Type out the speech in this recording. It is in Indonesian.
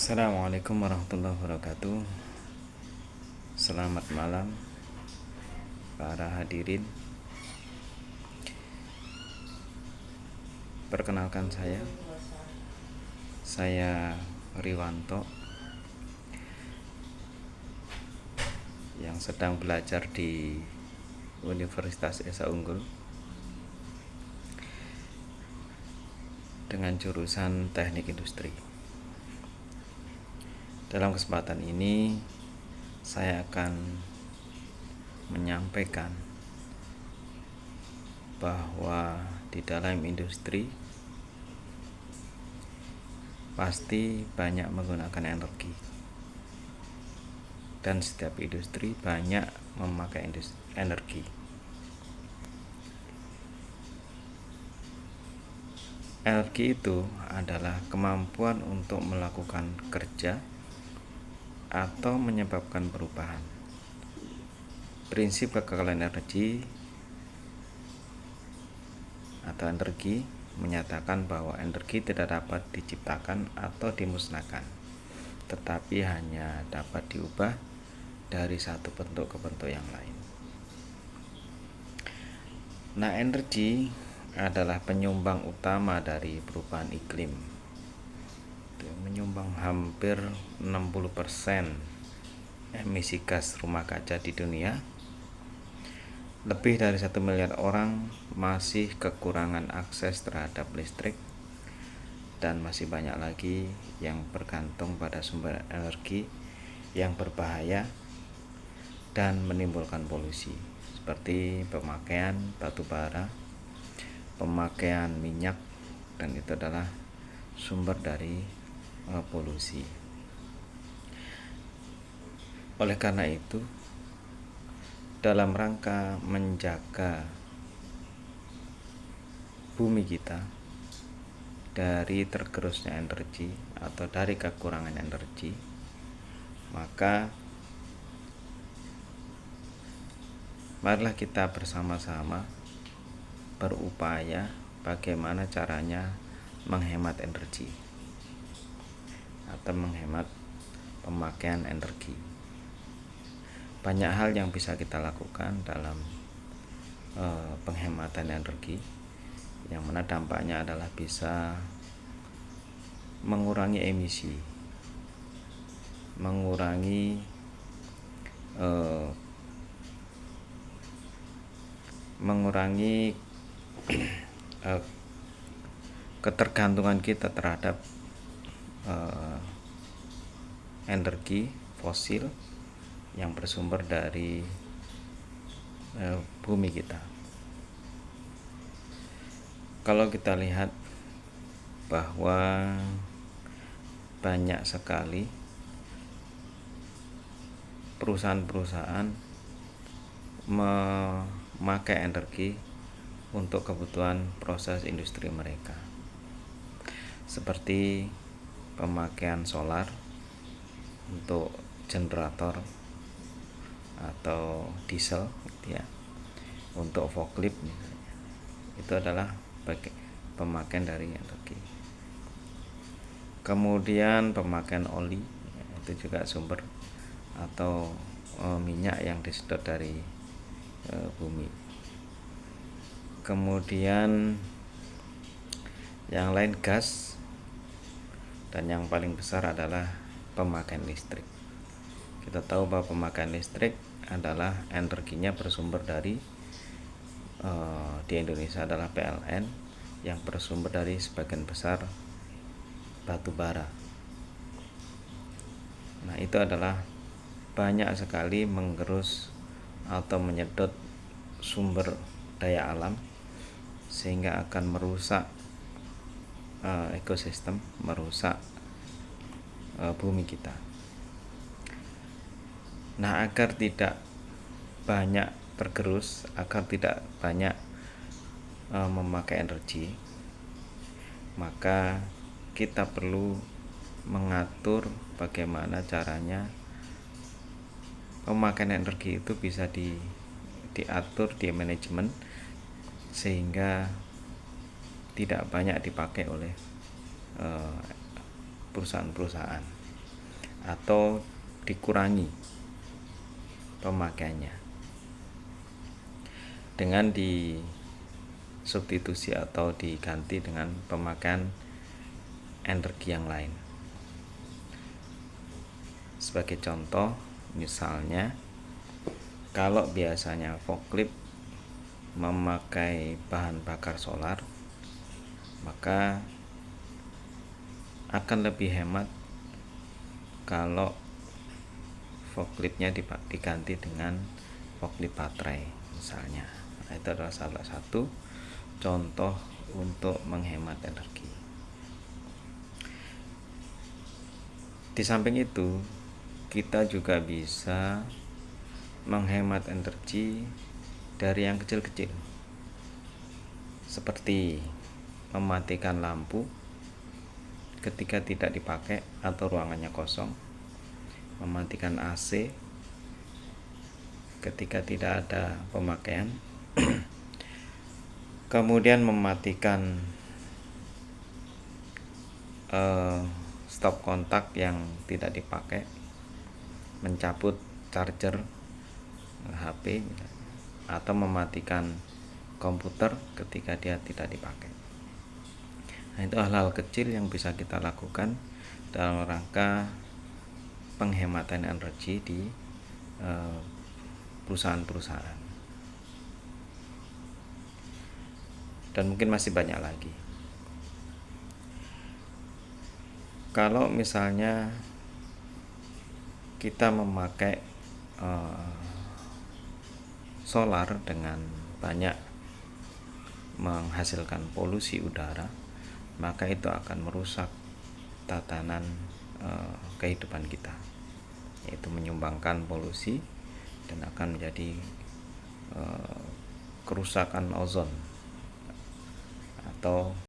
Assalamualaikum warahmatullahi wabarakatuh. Selamat malam para hadirin. Perkenalkan saya Riwanto yang sedang belajar di Universitas Esa Unggul dengan jurusan Teknik Industri. Dalam kesempatan ini saya akan menyampaikan bahwa di dalam industri pasti banyak menggunakan energi, dan setiap industri banyak memakai energi. Energi itu adalah kemampuan untuk melakukan kerja atau menyebabkan perubahan. Prinsip kekekalan energi atau energi menyatakan bahwa energi tidak dapat diciptakan atau dimusnahkan, tetapi hanya dapat diubah dari satu bentuk ke bentuk yang lain. Nah, energi adalah penyumbang utama dari perubahan iklim. Menyumbang hampir 60% emisi gas rumah kaca di dunia. Lebih dari 1 miliar orang masih kekurangan akses terhadap listrik, dan masih banyak lagi yang bergantung pada sumber energi yang berbahaya dan menimbulkan polusi, seperti pemakaian batu bara, pemakaian minyak, dan itu adalah sumber dari polusi. Oleh karena itu, dalam rangka menjaga bumi kita dari tergerusnya energi atau dari kekurangan energi, maka marilah kita bersama-sama berupaya bagaimana caranya menghemat energi atau menghemat pemakaian energi. Banyak hal yang bisa kita lakukan dalam penghematan energi, yang mana dampaknya adalah bisa mengurangi emisi, mengurangi ketergantungan kita terhadap energi fosil yang bersumber dari bumi kita. Kalau kita lihat bahwa banyak sekali perusahaan-perusahaan memakai energi untuk kebutuhan proses industri mereka, seperti pemakaian solar untuk generator atau diesel gitu ya, untuk forklift misalnya. Itu adalah pemakaian dari energi. Kemudian pemakaian oli, itu juga sumber atau minyak yang disedot dari bumi. Kemudian yang lain gas, dan yang paling besar adalah pemakaian listrik. Kita tahu bahwa pemakaian listrik adalah energinya bersumber dari di Indonesia adalah PLN yang bersumber dari sebagian besar batu bara. Nah, itu adalah banyak sekali menggerus atau menyedot sumber daya alam, sehingga akan merusak ekosistem, merusak bumi kita. Nah, agar tidak banyak tergerus, agar tidak banyak memakai energi, maka kita perlu mengatur bagaimana caranya pemakaian energi itu bisa diatur di manajemen, sehingga tidak banyak dipakai oleh perusahaan-perusahaan. atau dikurangi pemakaiannya dengan disubstitusi atau diganti dengan pemakaian energi yang lain. Sebagai contoh, misalnya kalau biasanya forklift memakai bahan bakar solar, maka akan lebih hemat kalau forkliftnya diganti dengan forklift baterai misalnya. Nah, itu adalah salah satu contoh untuk menghemat energi. Di samping itu, kita juga bisa menghemat energi dari yang kecil-kecil, seperti mematikan lampu ketika tidak dipakai atau ruangannya kosong, mematikan AC ketika tidak ada pemakaian, kemudian mematikan stop kontak yang tidak dipakai, mencabut charger HP, atau mematikan komputer ketika dia tidak dipakai. Nah, itu hal-hal kecil yang bisa kita lakukan dalam rangka penghematan energi di perusahaan-perusahaan. Dan mungkin masih banyak lagi. Kalau misalnya kita memakai solar dengan banyak menghasilkan polusi udara, maka itu akan merusak tatanan kehidupan kita, yaitu menyumbangkan polusi dan akan menjadi kerusakan ozon atau